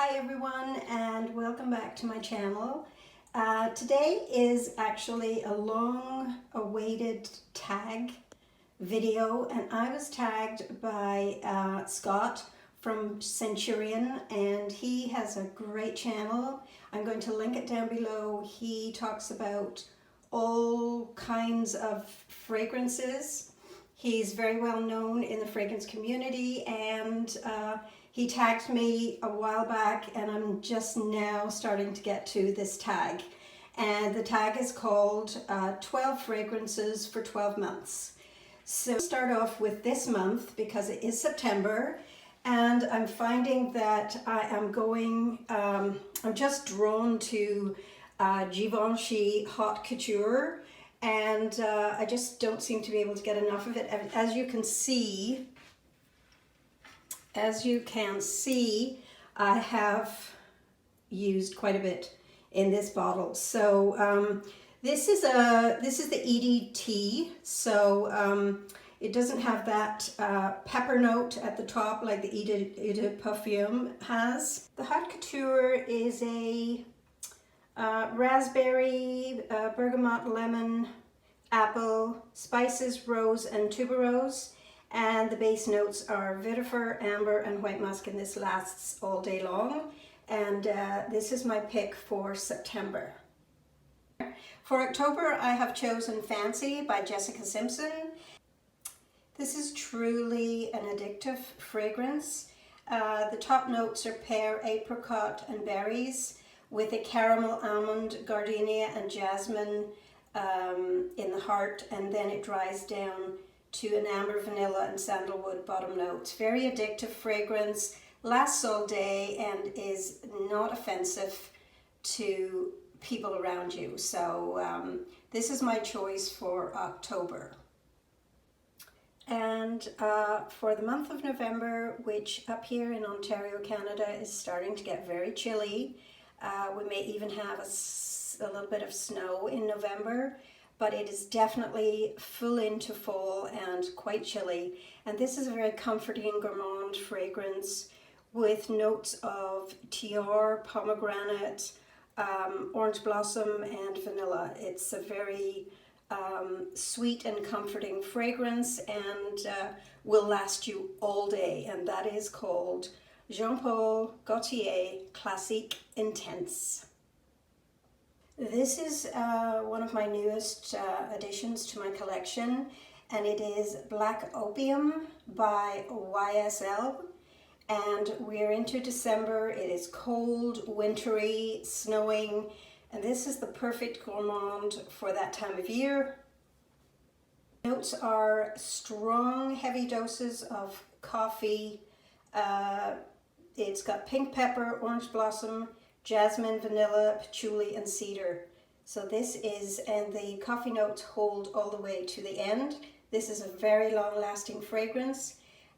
Hi everyone and welcome back to my channel. Today is actually a long awaited tag video, and I was tagged by Scott from Centurion, and he has a great channel. I'm going to link it down below. He talks about all kinds of fragrances. He's very well known in the fragrance community, and he tagged me a while back, and I'm just now starting to get to this tag. And the tag is called 12 Fragrances for 12 Months. So start off with this month because it is September, and I'm finding that I am going, I'm just drawn to Givenchy Hot Couture, and I just don't seem to be able to get enough of it. As you can see, I have used quite a bit in this bottle. So this is the EDT. So it doesn't have that pepper note at the top like the Eau de Parfum has. The Hot Couture is a raspberry, bergamot, lemon, apple, spices, rose, and tuberose. And the base notes are vetiver, amber, and white musk, and this lasts all day long. And this is my pick for September. For October, I have chosen Fancy by Jessica Simpson. This is truly an addictive fragrance. The top notes are pear, apricot, and berries, with a caramel, almond, gardenia, and jasmine in the heart, and then it dries down to an amber, vanilla, and sandalwood bottom notes. Very addictive fragrance, lasts all day, and is not offensive to people around you. So this is my choice for October. And for the month of November, which up here in Ontario, Canada, is starting to get very chilly. We may even have a little bit of snow in November, but it is definitely full into fall and quite chilly. And this is a very comforting gourmand fragrance with notes of tiare, pomegranate, orange blossom, and vanilla. It's a very sweet and comforting fragrance, and will last you all day. And that is called Gautier Classique Intense. This is one of my newest additions to my collection, and it is Black Opium by YSL. And we're into December. It is cold, wintry, snowing, and this is the perfect gourmand for that time of year. Notes are strong, heavy doses of coffee. It's got pink pepper, orange blossom, jasmine, vanilla, patchouli, and cedar. So this is, and the coffee notes hold all the way to the end. This is a very long-lasting fragrance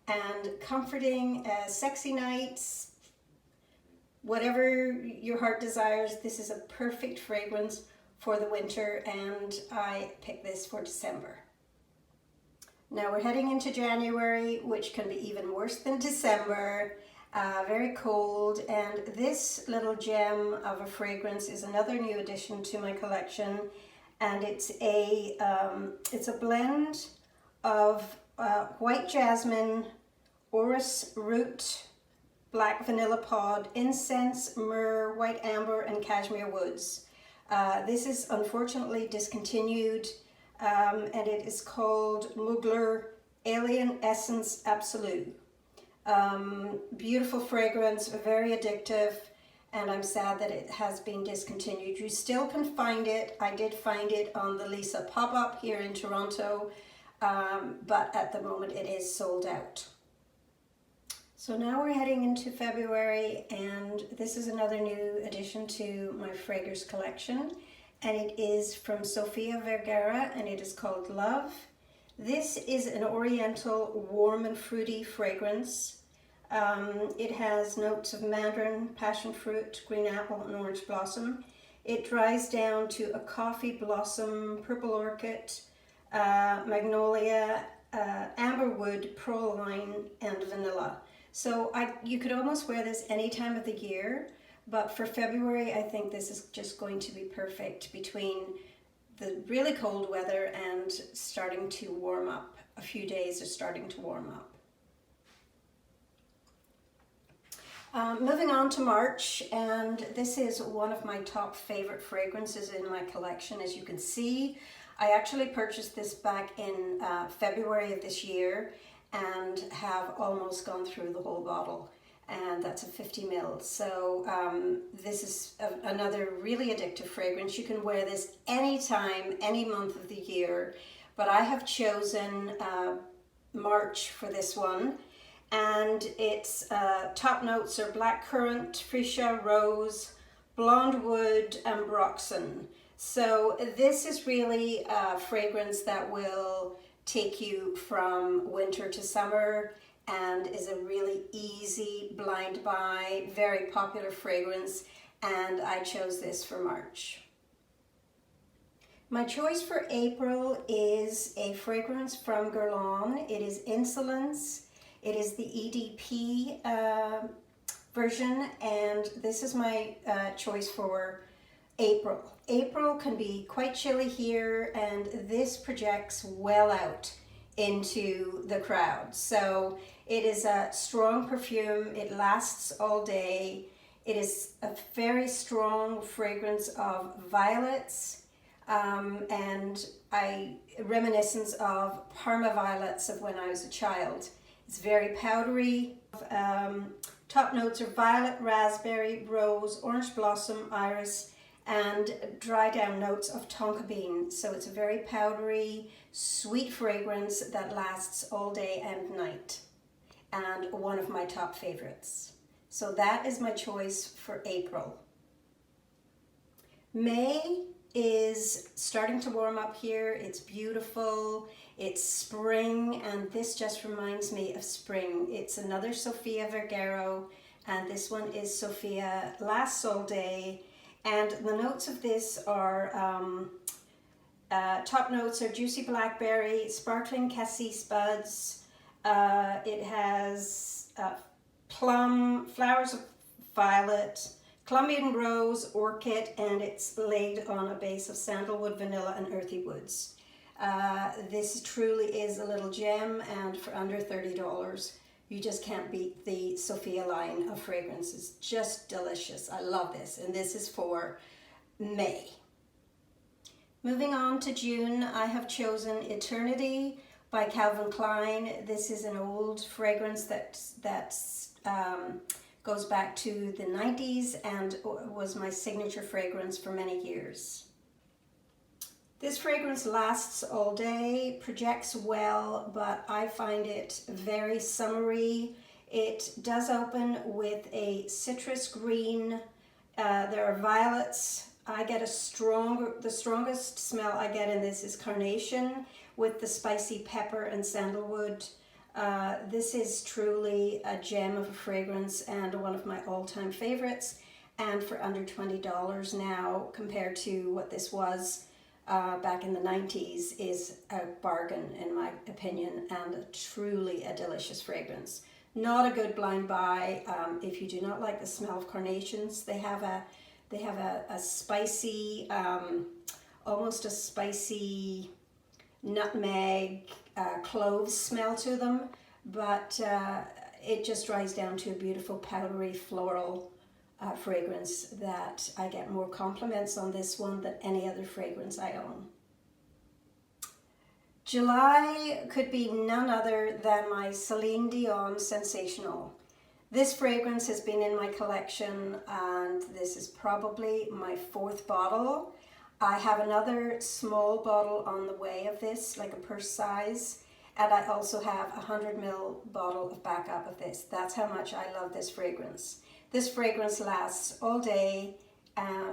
and comforting, sexy nights, whatever your heart desires. This is a perfect fragrance for the winter, and I picked this for December. Now we're heading into January, which can be even worse than December. Very cold, and this little gem of a fragrance is another new addition to my collection, and it's a blend of white jasmine, orris root, black vanilla pod, incense, myrrh, white amber, and cashmere woods. This is unfortunately discontinued, and it is called Mugler Alien Essence Absolue. Beautiful fragrance, very addictive, and I'm sad that it has been discontinued. You still can find it. I did find it on the Lisa pop-up here in Toronto, but at the moment it is sold out. So now we're heading into February, and this is another new addition to my fragrance collection, and it is from Sofia Vergara, and it is called Love. This is an oriental, warm and fruity fragrance. It has notes of mandarin, passion fruit, green apple, and orange blossom. It dries down to a coffee blossom, purple orchid, magnolia, amberwood, praline, and vanilla. So you could almost wear this any time of the year, but for February, I think this is just going to be perfect between the really cold weather and starting to warm up. A few days are starting to warm up. Moving on to March, and this is one of my top favorite fragrances in my collection. As you can see, I actually purchased this back in February of this year and have almost gone through the whole bottle, and that's a 50 ml. So this is another really addictive fragrance. You can wear this anytime, any month of the year, but I have chosen March for this one. And its top notes are blackcurrant, freesia, rose, blonde wood, and broxen. So this is really a fragrance that will take you from winter to summer and is a really easy blind buy, very popular fragrance, and I chose this for March. My choice for April is a fragrance from Gerlain. It is Insolence. It is the EDP version, and this is my choice for April. April can be quite chilly here, and this projects well out into the crowd. So it is a strong perfume. It lasts all day. It is a very strong fragrance of violets, and reminiscence of Parma violets of when I was a child. It's very powdery. Top notes are violet, raspberry, rose, orange blossom, iris, and dry down notes of tonka bean. So it's a very powdery, sweet fragrance that lasts all day and night, and one of my top favorites. So that is my choice for April. May is starting to warm up here. It's beautiful. It's spring, and this just reminds me of spring. It's another Sofia Vergara, and this one is Sophia Lasso Day. And the notes of this are, top notes are juicy blackberry, sparkling cassis buds. It has plum, flowers of violet, Colombian rose, orchid, and it's laid on a base of sandalwood, vanilla, and earthy woods. This truly is a little gem, and for under $30, you just can't beat the Sophia line of fragrances. Just delicious. I love this, and this is for May. Moving on to June, I have chosen Eternity by Calvin Klein. This is an old fragrance that goes back to the 90s and was my signature fragrance for many years. This fragrance lasts all day, projects well, but I find it very summery. It does open with a citrus green. There are violets. I get the strongest smell I get in this is carnation with the spicy pepper and sandalwood. This is truly a gem of a fragrance and one of my all-time favorites, and for under $20 now compared to what this was back in the 90s is a bargain in my opinion, and truly a delicious fragrance. Not a good blind buy if you do not like the smell of carnations. They have a spicy, almost a spicy nutmeg, cloves smell to them, but it just dries down to a beautiful powdery floral fragrance that I get more compliments on this one than any other fragrance I own. July could be none other than my Celine Dion Sensational. This fragrance has been in my collection, and this is probably my 4th bottle. I have another small bottle on the way of this, like a purse size, and I also have a 100 ml bottle of backup of this. That's how much I love this fragrance. This fragrance lasts all day,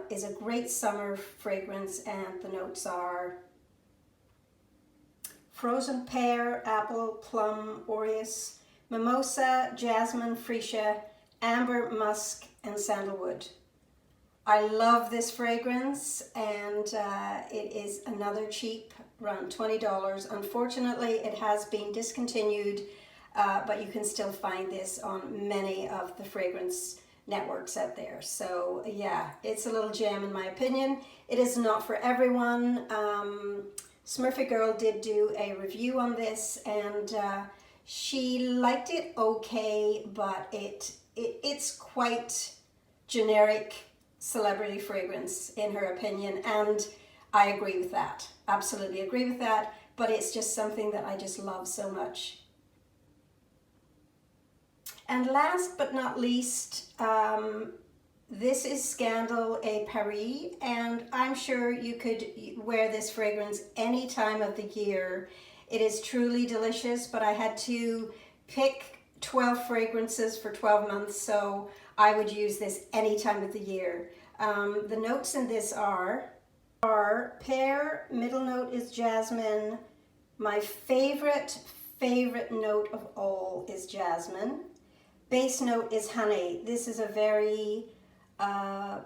is a great summer fragrance, and the notes are frozen pear, apple, plum, orris, mimosa, jasmine, freesia, amber, musk, and sandalwood. I love this fragrance, and it is another cheap, around $20. Unfortunately, it has been discontinued but you can still find this on many of the fragrance networks out there. So yeah, it's a little gem in my opinion. It is not for everyone. Smurfy Girl did do a review on this, and she liked it okay, but it's quite generic celebrity fragrance in her opinion, and I agree with that. Absolutely agree with that, but it's just something that I just love so much. And last but not least, this is Scandal et Paris, and I'm sure you could wear this fragrance any time of the year. It is truly delicious, but I had to pick 12 fragrances for 12 months, so I would use this any time of the year. The notes in this are pear, middle note is jasmine. My favorite note of all is jasmine. Base note is honey. This is a very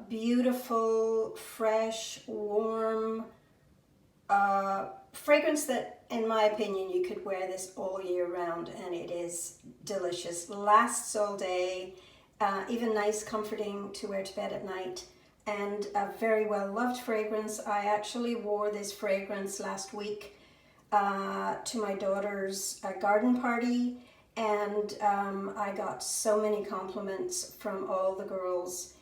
beautiful, fresh, warm fragrance that, in my opinion, you could wear this all year round, and it is delicious. Lasts all day, even nice, comforting to wear to bed at night, and a very well loved fragrance. I actually wore this fragrance last week to my daughter's garden party, and I got so many compliments from all the girls.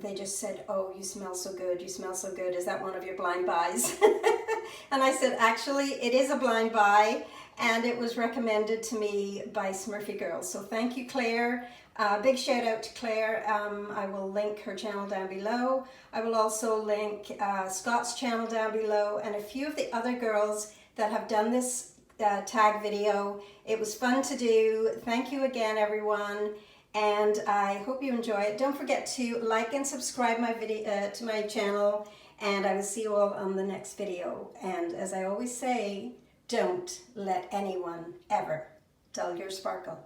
They just said, "Oh, you smell so good, you smell so good. Is that one of your blind buys?" And I said, actually, it is a blind buy, and it was recommended to me by Smurfy Girl. So thank you, Claire. Big shout out to Claire. I will link her channel down below. I will also link Scott's channel down below, and a few of the other girls that have done this tag video. It was fun to do. Thank you again, everyone, and I hope you enjoy it. Don't forget to like and subscribe my video to my channel, and I will see you all on the next video. And as I always say, don't let anyone ever dull your sparkle.